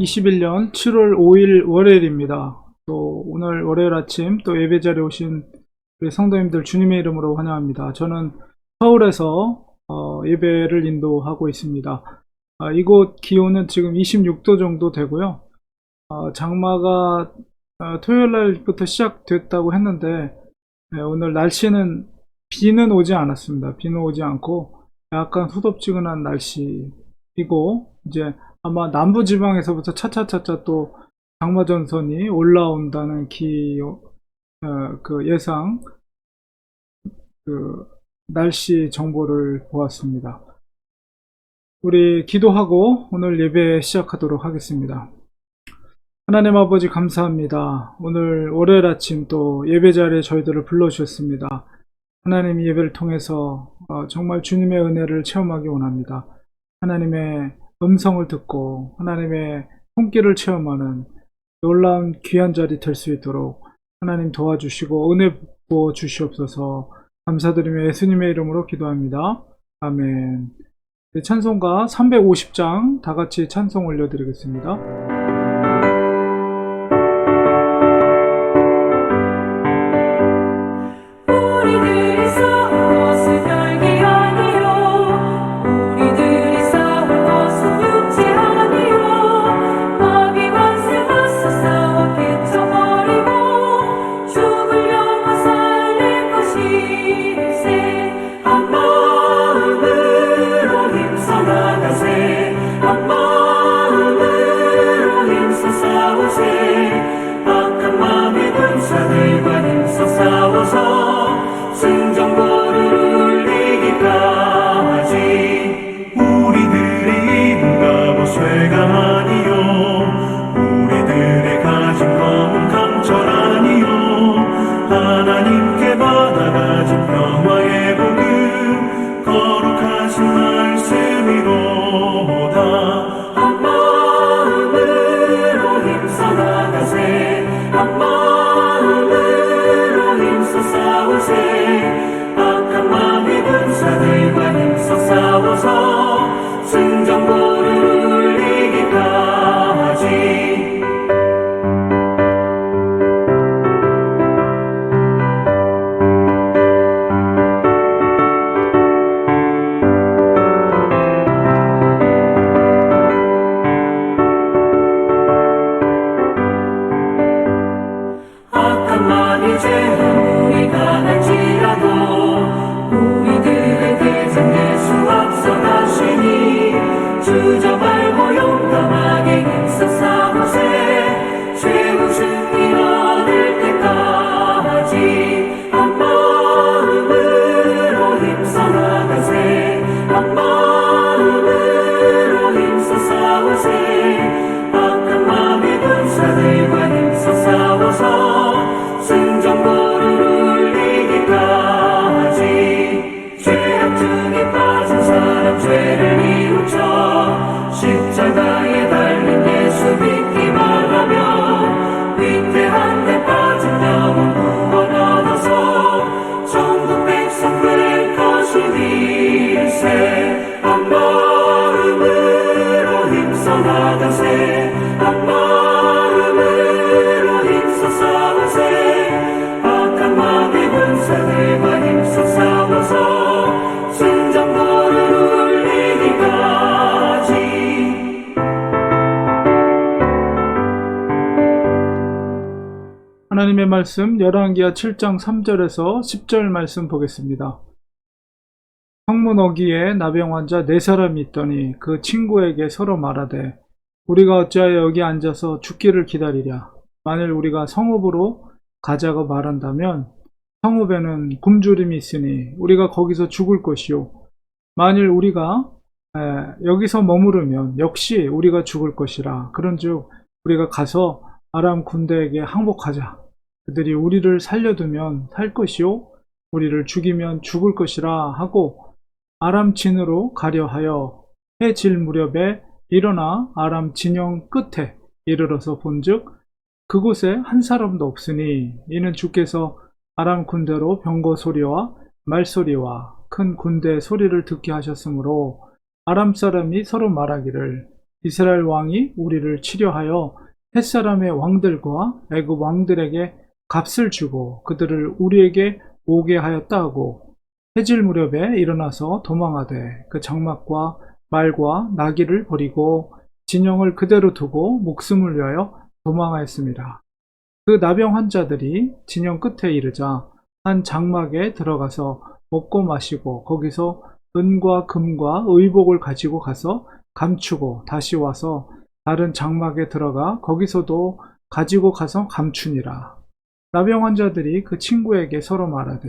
2021년 7월 5일 월요일입니다. 또 오늘 월요일 아침 또 예배 자리에 오신 우리 성도님들 주님의 이름으로 환영합니다. 저는 서울에서 예배를 인도하고 있습니다. 이곳 기온은 지금 26도 정도 되고요. 장마가 토요일 날부터 시작됐다고 했는데 오늘 날씨는 비는 오지 않았습니다. 비는 오지 않고 약간 후덥지근한 날씨이고, 이제 아마 남부 지방에서부터 차차차차 또 장마 전선이 올라온다는 그 예상, 그 날씨 정보를 보았습니다. 우리 기도하고 오늘 예배 시작하도록 하겠습니다. 하나님 아버지 감사합니다. 오늘 월요일 아침 또 예배 자리에 저희들을 불러주셨습니다. 하나님 예배를 통해서 정말 주님의 은혜를 체험하기 원합니다. 하나님의 음성을 듣고 하나님의 손길을 체험하는 놀라운 귀한 자리 될 수 있도록 하나님 도와주시고 은혜 부어 주시옵소서. 감사드리며 예수님의 이름으로 기도합니다. 아멘. 찬송가 350장 다같이 찬송 올려드리겠습니다. 하나님의 말씀 열왕기하 7장 3절에서 10절 말씀 보겠습니다. 성문 어귀에 나병 환자 4사람이 있더니 그 친구에게 서로 말하되 우리가 어찌하여 여기 앉아서 죽기를 기다리랴. 만일 우리가 성읍으로 가자고 말한다면 성읍에는 굶주림이 있으니 우리가 거기서 죽을 것이요, 만일 우리가 여기서 머무르면 역시 우리가 죽을 것이라. 그런즉 우리가 가서 아람 군대에게 항복하자. 그들이 우리를 살려두면 살 것이요 우리를 죽이면 죽을 것이라 하고 아람 진으로 가려 하여 해 질 무렵에 일어나 아람 진영 끝에 이르러서 본즉 그곳에 한 사람도 없으니 이는 주께서 아람 군대로 병거 소리와 말소리와 큰 군대 소리를 듣게 하셨으므로 아람 사람이 서로 말하기를 이스라엘 왕이 우리를 치려하여 햇사람의 왕들과 애굽 왕들에게 값을 주고 그들을 우리에게 오게 하였다 하고 해질 무렵에 일어나서 도망하되 그 장막과 말과 나귀를 버리고 진영을 그대로 두고 목숨을 위하여 도망하였습니다. 그 나병 환자들이 진영 끝에 이르자 한 장막에 들어가서 먹고 마시고 거기서 은과 금과 의복을 가지고 가서 감추고 다시 와서 다른 장막에 들어가 거기서도 가지고 가서 감추니라. 나병 환자들이 그 친구에게 서로 말하되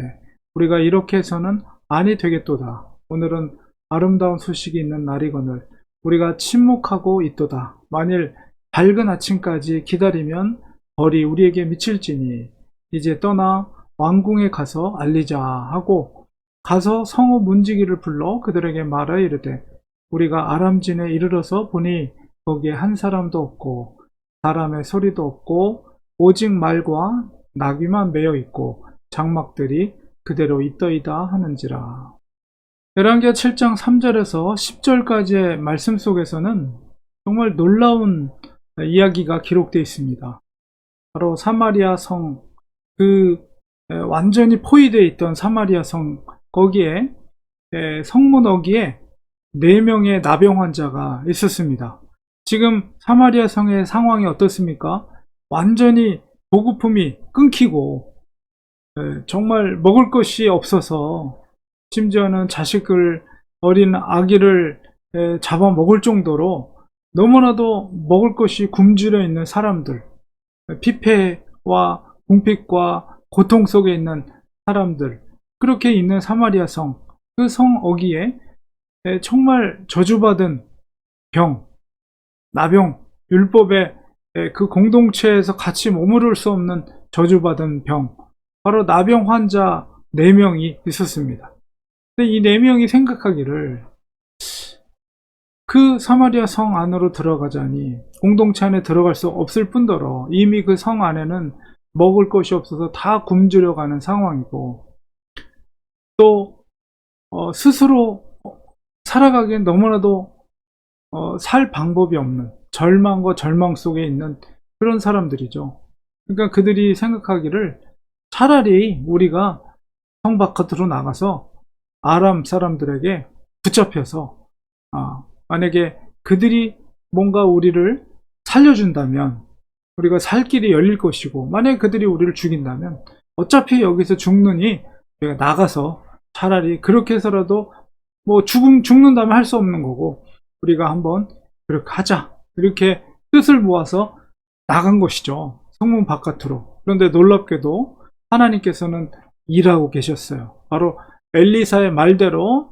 우리가 이렇게 해서는 아니 되겠도다. 오늘은 아름다운 소식이 있는 날이거늘 우리가 침묵하고 있도다. 만일 밝은 아침까지 기다리면 벌이 우리에게 미칠지니 이제 떠나 왕궁에 가서 알리자 하고 가서 성읍 문지기를 불러 그들에게 말하여 이르되 우리가 아람진에 이르러서 보니 거기에 한 사람도 없고 사람의 소리도 없고 오직 말과 나귀만 매여 있고 장막들이 그대로 있더이다 하는지라. 열왕기하 7장 3절에서 10절까지의 말씀 속에서는 정말 놀라운 이야기가 기록되어 있습니다. 바로 사마리아 성, 완전히 포위되어 있던 사마리아 성, 거기에 성문 어귀에 4명의 나병 환자가 있었습니다. 지금 사마리아 성의 상황이 어떻습니까? 완전히 보급품이 끊기고 정말 먹을 것이 없어서 심지어는 자식을 어린 아기를 잡아먹을 정도로 너무나도 먹을 것이 굶주려 있는 사람들, 피폐와 궁핍과 고통 속에 있는 사람들, 그렇게 있는 사마리아 성, 그 성 어귀에 정말 저주받은 병, 나병, 율법의 그 공동체에서 같이 머무를 수 없는 저주받은 병, 바로 나병 환자 4명이 있었습니다. 근데 이 4명이 생각하기를 그 사마리아 성 안으로 들어가자니 공동체 안에 들어갈 수 없을 뿐더러 이미 그 성 안에는 먹을 것이 없어서 다 굶주려 가는 상황이고 또 스스로 살아가기엔 너무나도 살 방법이 없는 절망과 절망 속에 있는 그런 사람들이죠. 그러니까 그들이 생각하기를 차라리 우리가 성 바깥으로 나가서 아람 사람들에게 붙잡혀서 만약에 그들이 뭔가 우리를 살려준다면 우리가 살 길이 열릴 것이고 만약에 그들이 우리를 죽인다면 어차피 여기서 죽느니 우리가 나가서 차라리 그렇게 해서라도 뭐 죽는다면 할 수 없는 거고 우리가 한번 그렇게 하자 이렇게 뜻을 모아서 나간 것이죠. 성문 바깥으로. 그런데 놀랍게도 하나님께서는 일하고 계셨어요. 바로 엘리사의 말대로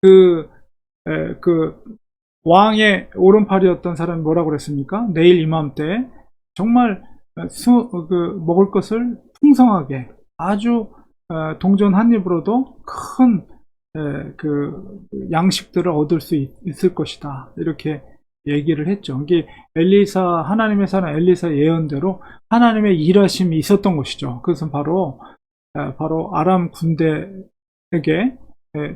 그 왕의 오른팔이었던 사람이 뭐라고 그랬습니까? 내일 이맘때 정말 먹을 것을 풍성하게 아주 동전 한 입으로도 큰 양식들을 얻을 수 있을 것이다. 이렇게 얘기를 했죠. 이게 하나님의 사람 엘리사 예언대로 하나님의 일하심이 있었던 것이죠. 그것은 바로 아람 군대에게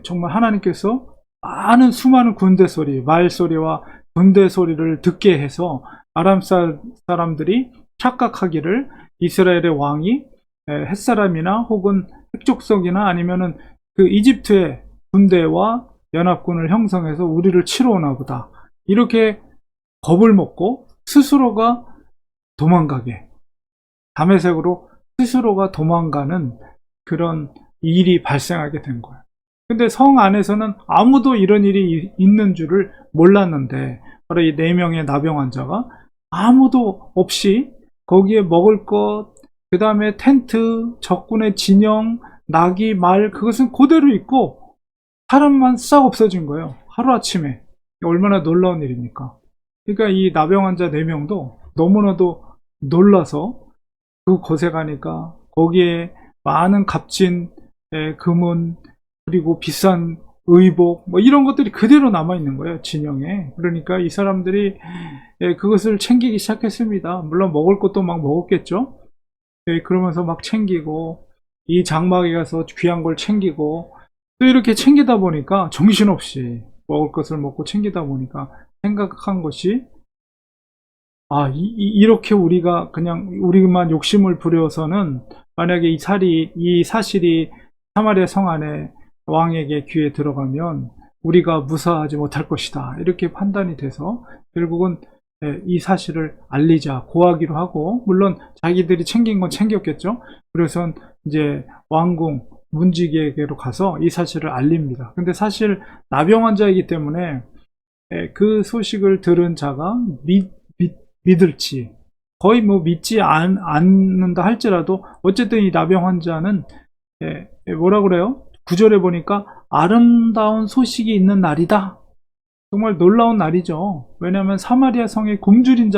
정말 하나님께서 많은 수많은 군대 소리, 말 소리와 군대 소리를 듣게 해서 아람 사람들이 착각하기를 이스라엘의 왕이 햇사람이나 혹은 핵족속이나 아니면은 그 이집트의 군대와 연합군을 형성해서 우리를 치러 오나 보다. 이렇게 겁을 먹고 스스로가 도망가게, 다메섹으로 스스로가 도망가는 그런 일이 발생하게 된 거예요. 근데 성 안에서는 아무도 이런 일이 있는 줄을 몰랐는데 바로 이 4명의 나병 환자가 아무도 없이 거기에 먹을 것, 그 다음에 텐트, 적군의 진영, 나귀, 말 그것은 그대로 있고 사람만 싹 없어진 거예요. 하루아침에. 얼마나 놀라운 일입니까? 그러니까 이 나병 환자 4명도 너무나도 놀라서 그곳에 가니까 거기에 많은 값진 금은 그리고 비싼 의복 뭐 이런 것들이 그대로 남아있는 거예요. 진영에. 그러니까 이 사람들이 그것을 챙기기 시작했습니다. 물론 먹을 것도 막 먹었겠죠. 그러면서 막 챙기고 이 장막에 가서 귀한 걸 챙기고 또 이렇게 챙기다 보니까 정신없이 먹을 것을 먹고 챙기다 보니까 생각한 것이, 이렇게 우리가 그냥 우리만 욕심을 부려서는 만약에 이 사실이 사마리아 성 안에 왕에게 귀에 들어가면 우리가 무사하지 못할 것이다. 이렇게 판단이 돼서 결국은 이 사실을 알리자 고하기로 하고, 물론 자기들이 챙긴 건 챙겼겠죠. 그래서 이제 왕궁 문지기에게로 가서 이 사실을 알립니다. 근데 사실 나병 환자이기 때문에 그 소식을 들은 자가 믿을지, 거의 뭐 믿지 않는다 할지라도 어쨌든 이 나병 환자는 뭐라 그래요? 구절에 보니까 아름다운 소식이 있는 날이다. 정말 놀라운 날이죠. 왜냐하면 사마리아 성에 굶주린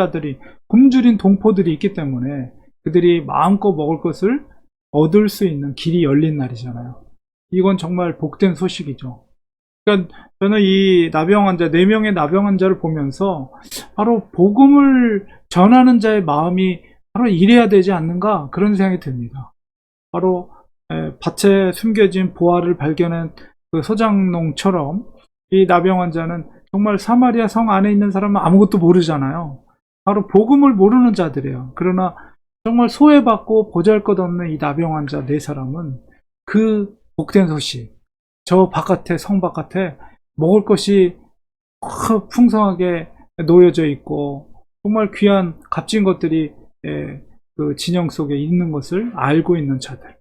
동포들이 있기 때문에 그들이 마음껏 먹을 것을 얻을 수 있는 길이 열린 날이잖아요. 이건 정말 복된 소식이죠. 그러니까 저는 이 나병 환자, 4명의 나병 환자를 보면서 바로 복음을 전하는 자의 마음이 바로 이래야 되지 않는가, 그런 생각이 듭니다. 바로 밭에 숨겨진 보화를 발견한 그 소장농처럼 이 나병 환자는 정말 사마리아 성 안에 있는 사람은 아무것도 모르잖아요. 바로 복음을 모르는 자들이에요. 그러나 정말 소외받고 보잘것없는 이 나병 환자 4사람은 그 복된 소식, 저 바깥에, 성 바깥에 먹을 것이 풍성하게 놓여져 있고 정말 귀한 값진 것들이 그 진영 속에 있는 것을 알고 있는 자들,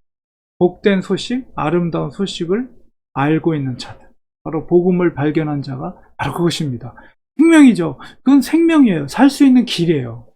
복된 소식, 아름다운 소식을 알고 있는 자들, 바로 복음을 발견한 자가 바로 그것입니다. 생명이죠. 그건 생명이에요. 살 수 있는 길이에요.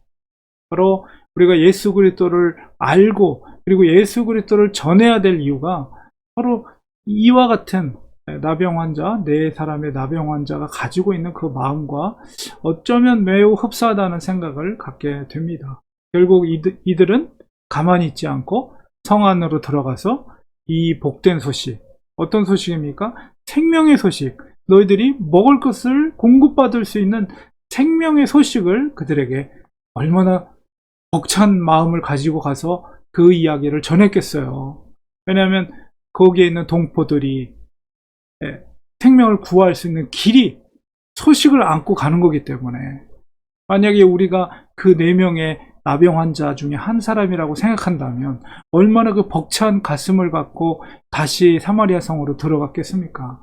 바로 우리가 예수 그리스도를 알고 그리고 예수 그리스도를 전해야 될 이유가 바로 이와 같은 나병 환자, 4사람의 나병 환자가 가지고 있는 그 마음과 어쩌면 매우 흡사하다는 생각을 갖게 됩니다. 결국 이들은 가만히 있지 않고 성 안으로 들어가서 이 복된 소식, 어떤 소식입니까? 생명의 소식, 너희들이 먹을 것을 공급받을 수 있는 생명의 소식을 그들에게 얼마나 벅찬 마음을 가지고 가서 그 이야기를 전했겠어요. 왜냐하면 거기에 있는 동포들이 생명을 구할 수 있는 길이 소식을 안고 가는 거기 때문에, 만약에 우리가 그 4명의 나병 환자 중에 한 사람이라고 생각한다면 얼마나 그 벅찬 가슴을 갖고 다시 사마리아 성으로 들어갔겠습니까?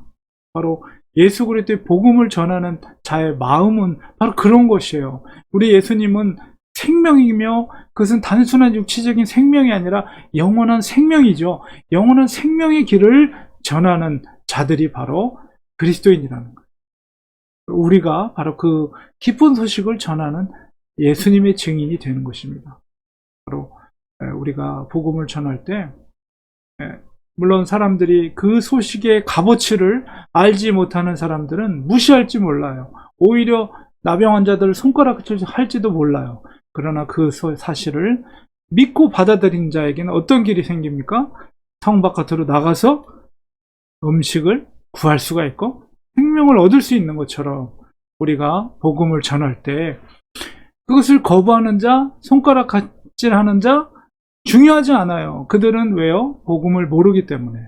바로 예수 그리스도의 복음을 전하는 자의 마음은 바로 그런 것이에요. 우리 예수님은 생명이며 그것은 단순한 육체적인 생명이 아니라 영원한 생명이죠. 영원한 생명의 길을 전하는 자들이 바로 그리스도인이라는 거예요. 우리가 바로 그 기쁜 소식을 전하는 예수님의 증인이 되는 것입니다. 바로 우리가 복음을 전할 때 물론 사람들이 그 소식의 값어치를 알지 못하는 사람들은 무시할지 몰라요. 오히려 나병 환자들을 손가락질 할지도 몰라요. 그러나 그 사실을 믿고 받아들인 자에게는 어떤 길이 생깁니까? 성 바깥으로 나가서 음식을 구할 수가 있고 생명을 얻을 수 있는 것처럼 우리가 복음을 전할 때 그것을 거부하는 자, 손가락질하는 자 중요하지 않아요. 그들은 왜요? 복음을 모르기 때문에,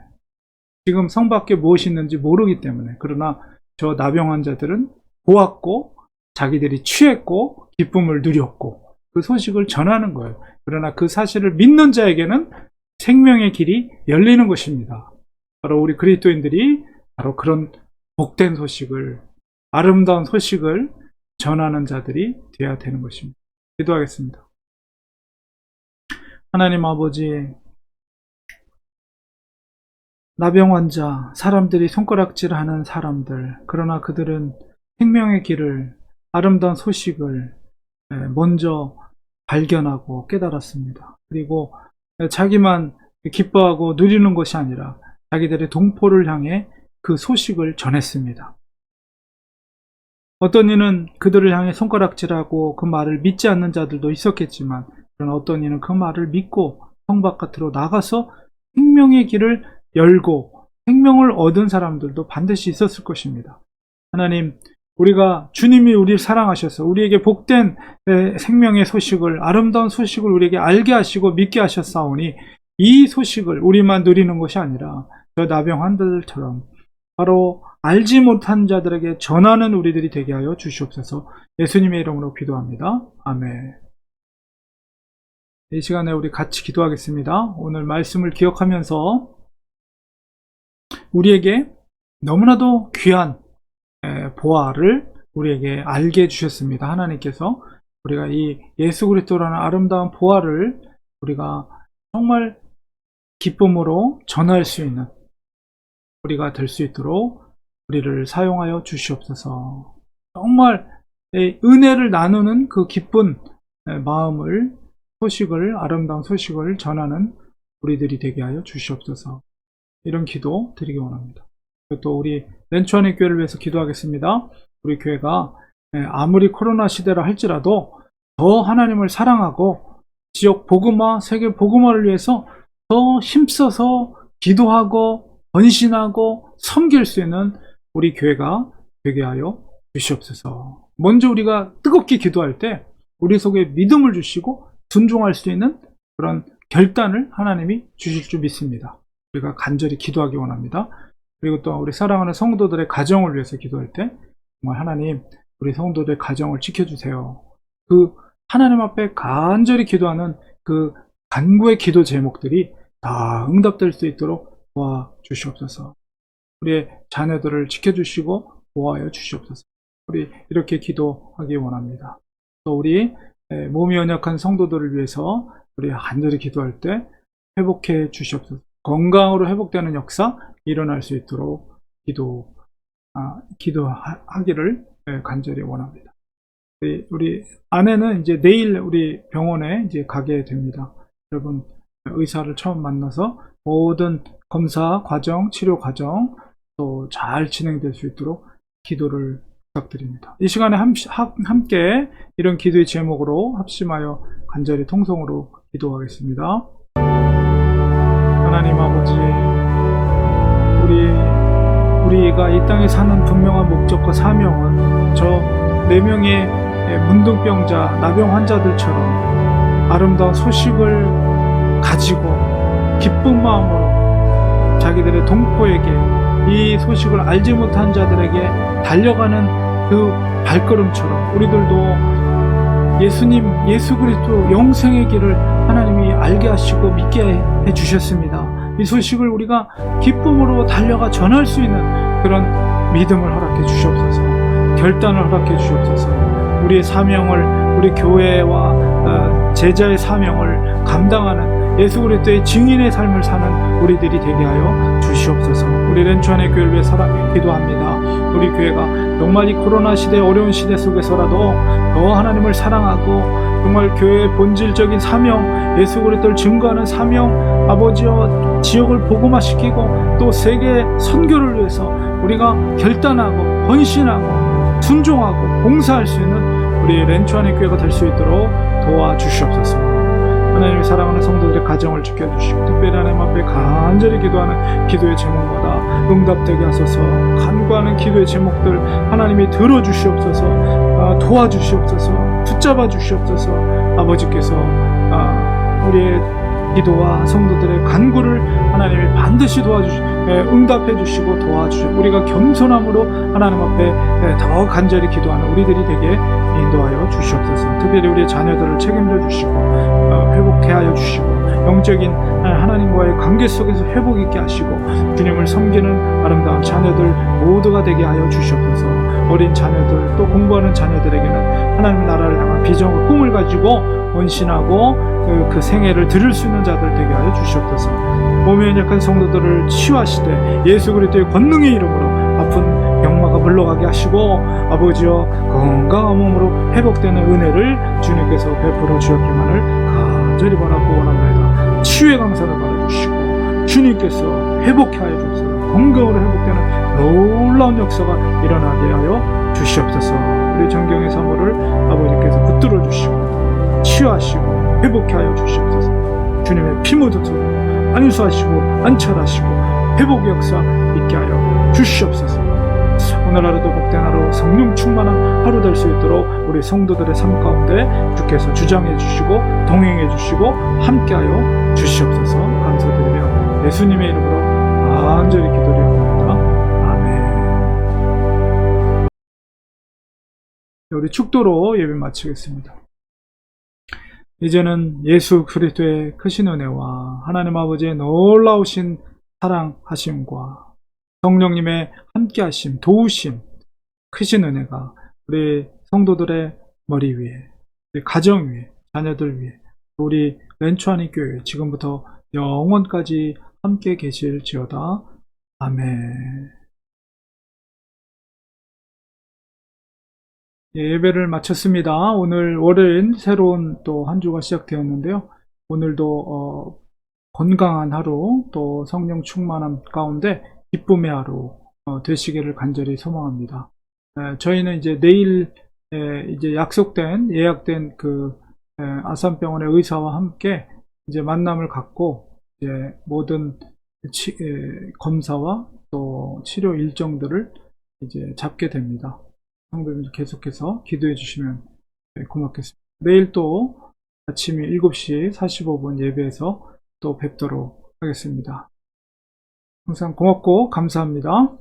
지금 성 밖에 무엇이 있는지 모르기 때문에. 그러나 저 나병 환자들은 보았고 자기들이 취했고 기쁨을 누렸고 그 소식을 전하는 거예요. 그러나 그 사실을 믿는 자에게는 생명의 길이 열리는 것입니다. 바로 우리 그리스도인들이 바로 그런 복된 소식을, 아름다운 소식을 전하는 자들이 되어야 되는 것입니다. 기도하겠습니다. 하나님 아버지, 나병 환자, 사람들이 손가락질하는 사람들, 그러나 그들은 생명의 길을, 아름다운 소식을 먼저 발견하고 깨달았습니다. 그리고 자기만 기뻐하고 누리는 것이 아니라 자기들의 동포를 향해 그 소식을 전했습니다. 어떤 이는 그들을 향해 손가락질하고 그 말을 믿지 않는 자들도 있었겠지만, 그러나 어떤 이는 그 말을 믿고 성 바깥으로 나가서 생명의 길을 열고 생명을 얻은 사람들도 반드시 있었을 것입니다. 하나님, 우리가 주님이 우리를 사랑하셔서 우리에게 복된 생명의 소식을, 아름다운 소식을 우리에게 알게 하시고 믿게 하셨사오니 이 소식을 우리만 누리는 것이 아니라 저 나병 환자들처럼 바로 알지 못한 자들에게 전하는 우리들이 되게 하여 주시옵소서. 예수님의 이름으로 기도합니다. 아멘. 이 시간에 우리 같이 기도하겠습니다. 오늘 말씀을 기억하면서 우리에게 너무나도 귀한 보화를 우리에게 알게 해주셨습니다. 하나님께서 우리가 이 예수 그리스도라는 아름다운 보화를 우리가 정말 기쁨으로 전할 수 있는 우리가 될 수 있도록 우리를 사용하여 주시옵소서. 정말 은혜를 나누는 그 기쁜 마음을 아름다운 소식을 전하는 우리들이 되게 하여 주시옵소서. 이런 기도 드리기 원합니다. 또 우리 렌추안의 교회를 위해서 기도하겠습니다. 우리 교회가 아무리 코로나 시대라 할지라도 더 하나님을 사랑하고 지역 복음화, 세계 복음화를 위해서 더 힘써서 기도하고 헌신하고 섬길 수 있는 우리 교회가 되게 하여 주시옵소서. 먼저 우리가 뜨겁게 기도할 때 우리 속에 믿음을 주시고 순종할 수 있는 그런 결단을 하나님이 주실 줄 믿습니다. 우리가 간절히 기도하기 원합니다. 그리고 또 우리 사랑하는 성도들의 가정을 위해서 기도할 때 정말 하나님 우리 성도들의 가정을 지켜주세요. 그 하나님 앞에 간절히 기도하는 그 간구의 기도 제목들이 다 응답될 수 있도록 도와주시옵소서. 우리의 자녀들을 지켜주시고 보호하여 주시옵소서. 우리 이렇게 기도하기 원합니다. 또 우리 몸이 연약한 성도들을 위해서 우리 간절히 기도할 때 회복해 주시옵소서. 건강으로 회복되는 역사 일어날 수 있도록 기도하기를 간절히 원합니다. 우리 아내는 이제 내일 우리 병원에 이제 가게 됩니다. 여러분 의사를 처음 만나서 모든 검사 과정, 치료 과정 또 잘 진행될 수 있도록 기도를 부탁드립니다. 이 시간에 함께 이런 기도의 제목으로 합심하여 간절히 통성으로 기도하겠습니다. 하나님 아버지, 우리가 이 땅에 사는 분명한 목적과 사명은 저 4명의 문둥병자, 나병 환자들처럼 아름다운 소식을 가지고 기쁜 마음으로 자기들의 동포에게 이 소식을 알지 못한 자들에게 달려가는 그 발걸음처럼 우리들도 예수 그리스도 영생의 길을 하나님이 알게 하시고 믿게 해주셨습니다. 이 소식을 우리가 기쁨으로 달려가 전할 수 있는 그런 믿음을 허락해 주시옵소서. 결단을 허락해 주시옵소서. 우리의 사명을, 우리 교회와 제자의 사명을 감당하는 예수 그리스도의 증인의 삶을 사는 우리들이 되게 하여 주시옵소서. 우리 렌추안의 교회를 위해 기도합니다. 우리 교회가 정말 이 코로나 시대, 어려운 시대 속에서라도 더 하나님을 사랑하고 정말 교회의 본질적인 사명, 예수 그리스도를 증거하는 사명, 아버지와 지역을 복음화시키고 또 세계 선교를 위해서 우리가 결단하고 헌신하고 순종하고 봉사할 수 있는 우리 렌추안의 교회가 될 수 있도록 도와주시옵소서. 하나님의 사랑하는 성도들의 가정을 지켜주시고 특별히 하나님 앞에 간절히 기도하는 기도의 제목마다 응답되게 하소서. 간구하는 기도의 제목들 하나님이 들어주시옵소서. 도와주시옵소서. 붙잡아 주시옵소서. 아버지께서 우리의 기도와 성도들의 간구를 하나님이 반드시 응답해 주시고 도와주시고 우리가 겸손함으로 하나님 앞에 더 간절히 기도하는 우리들이 되게 인도하여 주시옵소서. 특별히 우리의 자녀들을 책임져 주시고 회복해 하여 주시고 영적인 하나님과의 관계 속에서 회복 있게 하시고 주님을 섬기는 아름다운 자녀들 모두가 되게 하여 주시옵소서. 어린 자녀들 또 공부하는 자녀들에게는 하나님 나라를 향한 비전과 꿈을 가지고 헌신하고 그 생애를 드릴 수 있는 자들 되게 하여 주시옵소서. 몸에 연약한 성도들을 치유하시되 예수 그리스도의 권능의 이름으로 아픈 병마가 물러가게 하시고 아버지여 건강한 몸으로 회복되는 은혜를 주님께서 베풀어 주셨기만을 간절히 바라고 원합니다. 치유의 강사를 받아주시고 주님께서 회복해 하여 주옵소서. 건강으로 회복되는 놀라운 역사가 일어나게 하여 주시옵소서. 우리 정경의 사모를 아버지께서 붙들어 주시고 치유하시고 회복해 하여 주시옵소서. 주님의 피 묻은 손으로 안수하시고 안찰하시고 회복의 역사 있게 하여 주시옵소서. 오늘 하루도 복된 하루, 성령 충만한 하루 될 수 있도록 우리 성도들의 삶 가운데 주께서 주장해 주시고 동행해 주시고 함께 하여 주시옵소서. 감사드리며 예수님의 이름으로 간절히 기도드립니다. 아멘. 우리 축도로 예배 마치겠습니다. 이제는 예수 그리스도의 크신 은혜와 하나님 아버지의 놀라우신 사랑하심과 성령님의 함께하심, 도우심, 크신 은혜가 우리 성도들의 머리 위에, 우리 가정 위에, 자녀들 위에, 우리 렌추아니 교회 지금부터 영원까지 함께 계실지어다. 아멘. 예배를 마쳤습니다. 오늘 월요일 새로운 또 한 주가 시작되었는데요. 오늘도 건강한 하루, 또 성령 충만함 가운데 기쁨의 하루 되시기를 간절히 소망합니다. 저희는 이제 내일 이제 약속된 예약된 그 아산병원의 의사와 함께 이제 만남을 갖고 이제 모든 검사와 또 치료 일정들을 이제 잡게 됩니다. 성도님들 계속해서 기도해 주시면 고맙겠습니다. 내일 또 아침 7시 45분 예배에서 또 뵙도록 하겠습니다. 항상 고맙고 감사합니다.